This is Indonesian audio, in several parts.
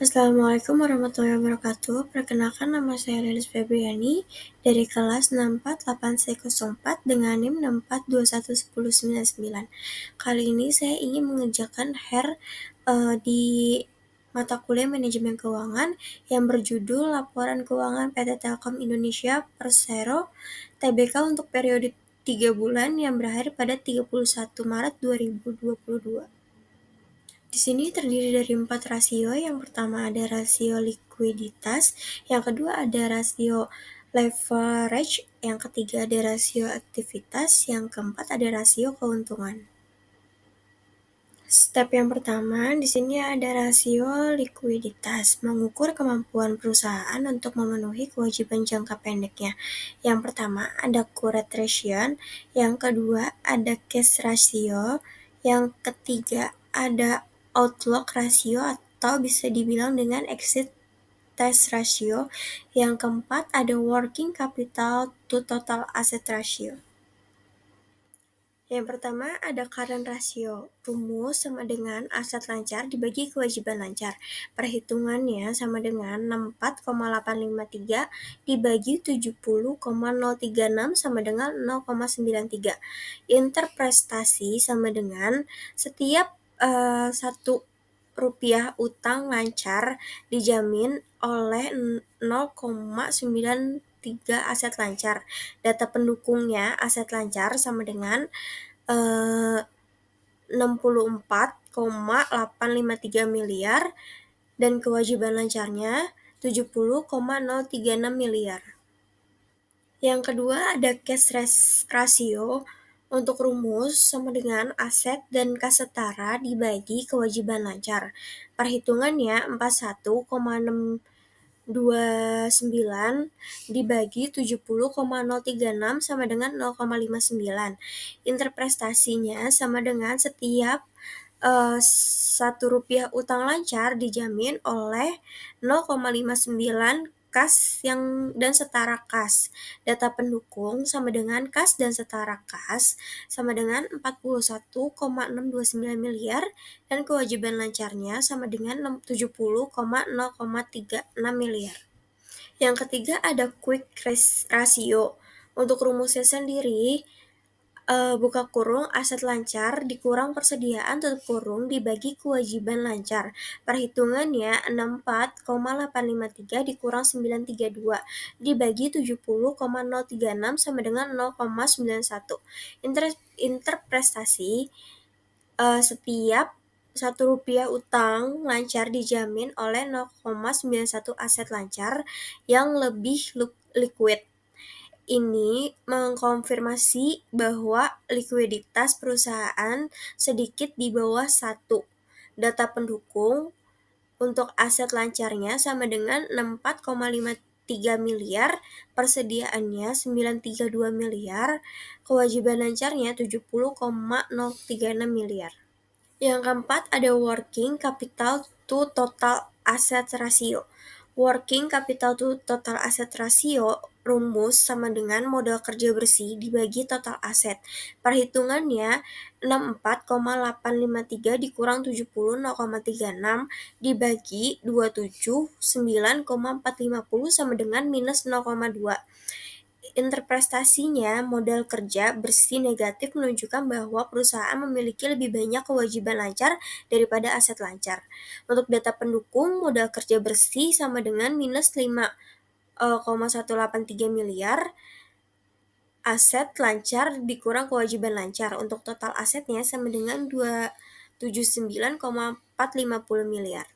Assalamualaikum warahmatullahi wabarakatuh. Perkenalkan, nama saya Lilis Febriani dari kelas 648C04 dengan NIM 6421199. Kali ini saya ingin mengerjakan di mata kuliah Manajemen Keuangan yang berjudul Laporan Keuangan PT Telkom Indonesia Persero Tbk untuk periode 3 bulan yang berakhir pada 31 Maret 2022. Di sini terdiri dari 4 rasio. Yang pertama ada rasio likuiditas, yang kedua ada rasio leverage, yang ketiga ada rasio aktivitas, yang keempat ada rasio keuntungan. Step yang pertama, di sini ada rasio likuiditas, mengukur kemampuan perusahaan untuk memenuhi kewajiban jangka pendeknya. Yang pertama ada current ratio, yang kedua ada cash ratio, yang ketiga ada outlook ratio atau bisa dibilang dengan exit test ratio, yang keempat ada working capital to total asset ratio. Yang pertama ada current ratio, rumus sama dengan aset lancar dibagi kewajiban lancar. Perhitungannya sama dengan 64,853 dibagi 70,036 sama dengan 0,93. Interprestasi sama dengan setiap 1 rupiah utang lancar dijamin oleh 0,93 aset lancar. Data pendukungnya aset lancar sama dengan 64,853 miliar dan kewajiban lancarnya 70,036 miliar. Yang kedua ada cash ratio, untuk rumus sama dengan aset dan kas setara dibagi kewajiban lancar. Perhitungannya 41,629 dibagi 70,036 sama dengan 0,59. Interprestasinya sama dengan setiap 1 rupiah utang lancar dijamin oleh 0,59 kas dan setara kas. Data pendukung sama dengan kas dan setara kas sama dengan 41,629 miliar dan kewajiban lancarnya sama dengan 70,036 miliar. Yang ketiga ada quick ratio. Untuk rumusnya sendiri, buka kurung aset lancar dikurang persediaan tutup kurung dibagi kewajiban lancar. Perhitungannya 64,853 dikurang 932 dibagi 70,036 sama dengan 0,91. Interprestasi, setiap 1 rupiah utang lancar dijamin oleh 0,91 aset lancar yang lebih liquid. Ini mengkonfirmasi bahwa likuiditas perusahaan sedikit di bawah 1. Data pendukung untuk aset lancarnya sama dengan 64,53 miliar, persediaannya 932 miliar, kewajiban lancarnya 70,036 miliar. Yang keempat ada working capital to total asset ratio. Working capital to total asset ratio rumus sama dengan modal kerja bersih dibagi total aset. Perhitungannya 64,853 dikurang 70,036 dibagi 279,450 sama dengan minus 0,2. Interpretasinya, modal kerja bersih negatif menunjukkan bahwa perusahaan memiliki lebih banyak kewajiban lancar daripada aset lancar. Untuk data pendukung, modal kerja bersih sama dengan minus 5,183 miliar, aset lancar dikurang kewajiban lancar. Untuk total asetnya sama dengan 279,450 miliar.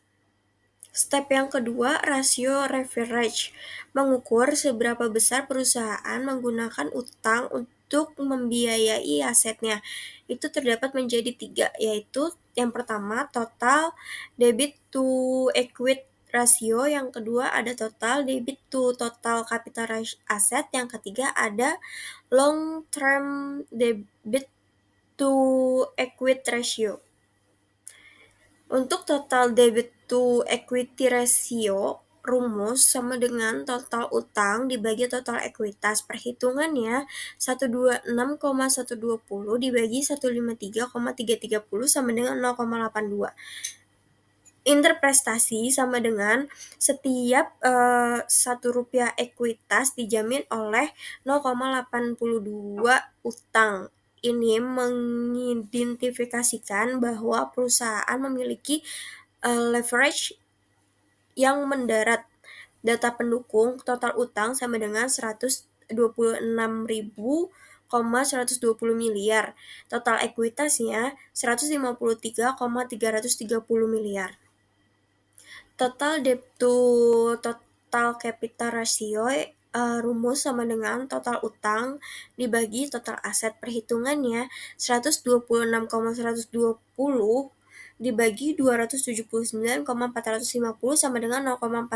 Step yang kedua, rasio leverage, mengukur seberapa besar perusahaan menggunakan utang untuk membiayai asetnya. Itu terdapat menjadi 3, yaitu yang pertama total debit to equity rasio, yang kedua ada total debit to total capital asset, yang ketiga ada long term debit to equity ratio. Untuk total debit to equity ratio, rumus sama dengan total utang dibagi total ekuitas. Perhitungannya 126,120 dibagi 153,330 sama dengan 0,82. Interprestasi sama dengan setiap Rp1 ekuitas dijamin oleh 0,82 utang. Ini mengidentifikasikan bahwa perusahaan memiliki leverage yang mendarat. Data pendukung total utang sama dengan 126.120 miliar. Total ekuitasnya 153,330 miliar. Total debt to total capital ratio rumus sama dengan total utang dibagi total aset. Perhitungannya 126,120 dibagi 279,450 sama dengan 0,45.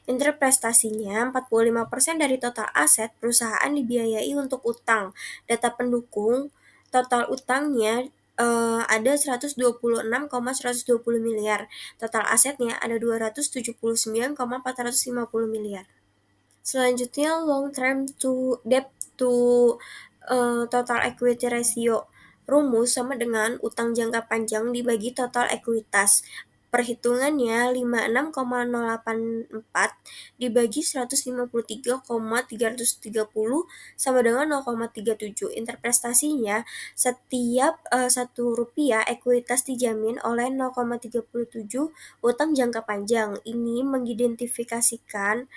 Interprestasinya 45% dari total aset perusahaan dibiayai untuk utang. Data pendukung total utangnya ada 126,120 miliar. Total asetnya ada 279,450 miliar. Selanjutnya long term to debt to total equity ratio. Rumus sama dengan utang jangka panjang dibagi total ekuitas. Perhitungannya 56,084 dibagi 153,330 sama dengan 0,37. Interprestasinya setiap Rp1 ekuitas dijamin oleh 0,37 utang jangka panjang. Ini mengidentifikasikan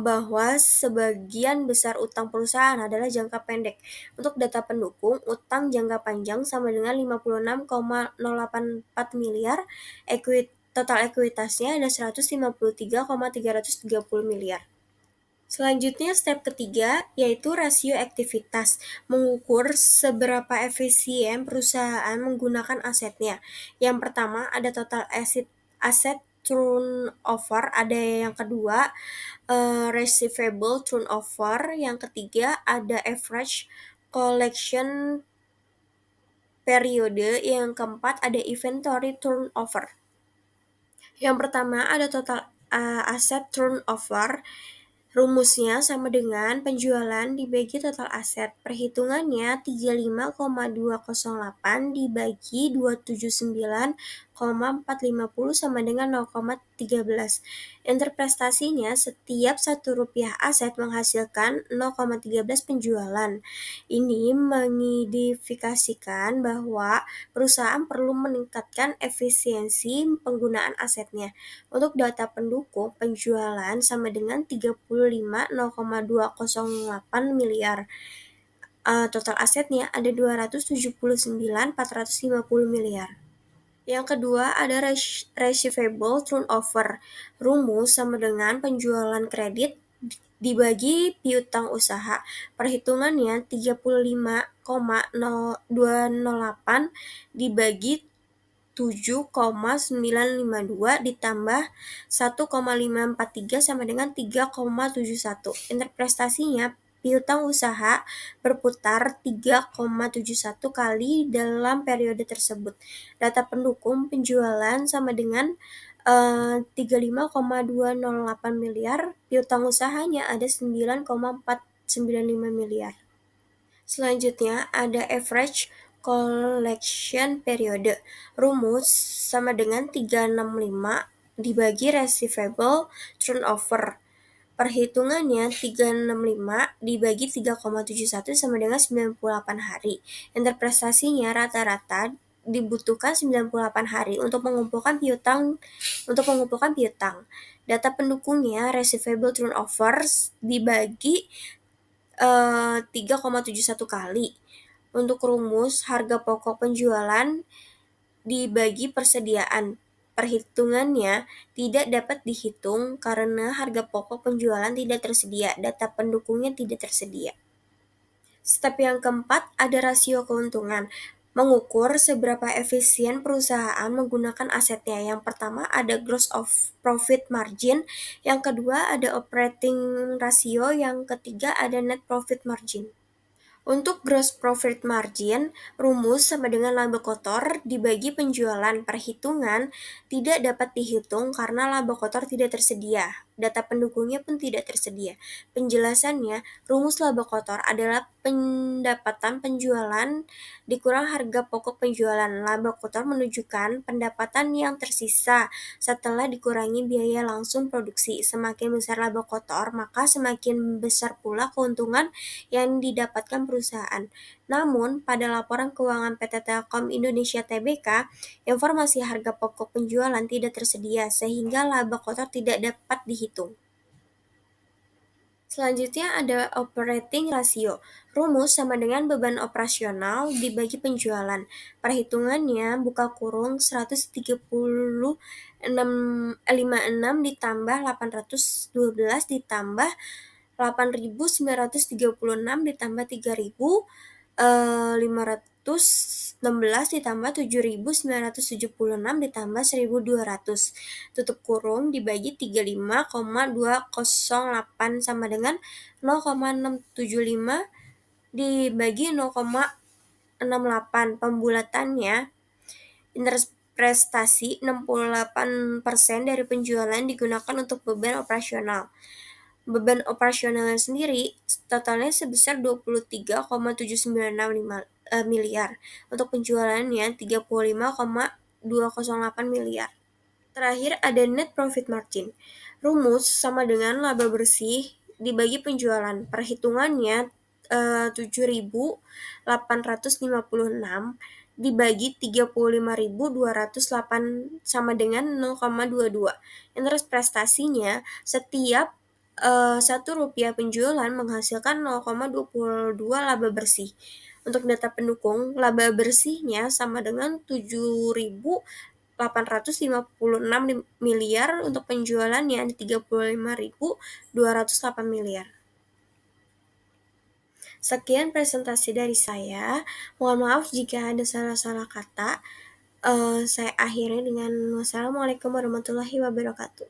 bahwa sebagian besar utang perusahaan adalah jangka pendek. Untuk data pendukung, utang jangka panjang sama dengan 56,084 miliar, total ekuitasnya ada 153,330 miliar. Selanjutnya step ketiga yaitu rasio aktivitas, mengukur seberapa efisien perusahaan menggunakan asetnya. Yang pertama ada total asset turnover, ada yang kedua receivable turnover, yang ketiga ada average collection periode, yang keempat ada inventory turnover. Yang pertama ada total asset turnover. Rumusnya sama dengan penjualan dibagi total aset. Perhitungannya 35,208 dibagi 279,450 sama dengan 0,13. Interprestasinya setiap Rp1 aset menghasilkan 0,13 penjualan. Ini mengidentifikasikan bahwa perusahaan perlu meningkatkan efisiensi penggunaan asetnya. Untuk data pendukung, penjualan sama dengan 35,208 miliar. Total asetnya ada 279,450 miliar. Yang kedua ada receivable turnover. Rumus sama dengan penjualan kredit dibagi piutang usaha. Perhitungannya 35,208 dibagi 7,952 ditambah 1,543 sama dengan 3,71. Interprestasinya piutang usaha berputar 3,71 kali dalam periode tersebut. Data pendukung penjualan sama dengan 35,208 miliar, piutang usahanya ada 9,495 miliar. Selanjutnya ada average collection period. Rumus sama dengan 365 dibagi receivable turnover. Perhitungannya 365 dibagi 3,71 sama dengan 98 hari. Interpretasinya rata-rata dibutuhkan 98 hari untuk mengumpulkan piutang. Data pendukungnya receivable turnover dibagi 3,71 kali. Untuk rumus harga pokok penjualan dibagi persediaan. Perhitungannya tidak dapat dihitung karena harga pokok penjualan tidak tersedia, data pendukungnya tidak tersedia. Step yang keempat ada rasio keuntungan, mengukur seberapa efisien perusahaan menggunakan asetnya. Yang pertama ada gross of profit margin, yang kedua ada operating ratio, yang ketiga ada net profit margin. Untuk gross profit margin, rumus sama dengan laba kotor dibagi penjualan. Perhitungan tidak dapat dihitung karena laba kotor tidak tersedia. Data pendukungnya pun tidak tersedia. Penjelasannya, rumus laba kotor adalah pendapatan penjualan dikurang harga pokok penjualan. Laba kotor menunjukkan pendapatan yang tersisa setelah dikurangi biaya langsung produksi. Semakin besar laba kotor, maka semakin besar pula keuntungan yang didapatkan perusahaan. Namun, pada laporan keuangan PT Telkom Indonesia Tbk, informasi harga pokok penjualan tidak tersedia sehingga laba kotor tidak dapat dihitung. Selanjutnya ada operating ratio. Rumus sama dengan beban operasional dibagi penjualan. Perhitungannya buka kurung 130,56 ditambah 812 ditambah 8.936 ditambah 3.516 ditambah 7.976 ditambah 1.200 tutup kurung dibagi 35,208 sama dengan 0,675 dibagi 0,68. Pembulatannya, interest prestasi 68% dari penjualan digunakan untuk beban operasional. Beban operasionalnya sendiri totalnya sebesar 23,795 miliar. Untuk penjualannya 35,208 miliar. Terakhir ada net profit margin. Rumus sama dengan laba bersih dibagi penjualan. Perhitungannya 7.856 dibagi 35.208 sama dengan 0,22. Interest prestasinya setiap 1 rupiah penjualan menghasilkan 0,22 laba bersih. Untuk data pendukung, laba bersihnya sama dengan 7.856 miliar, untuk penjualannya 35.208 miliar. Sekian presentasi dari saya. Mohon maaf jika ada salah-salah kata. Saya akhiri dengan wassalamualaikum warahmatullahi wabarakatuh.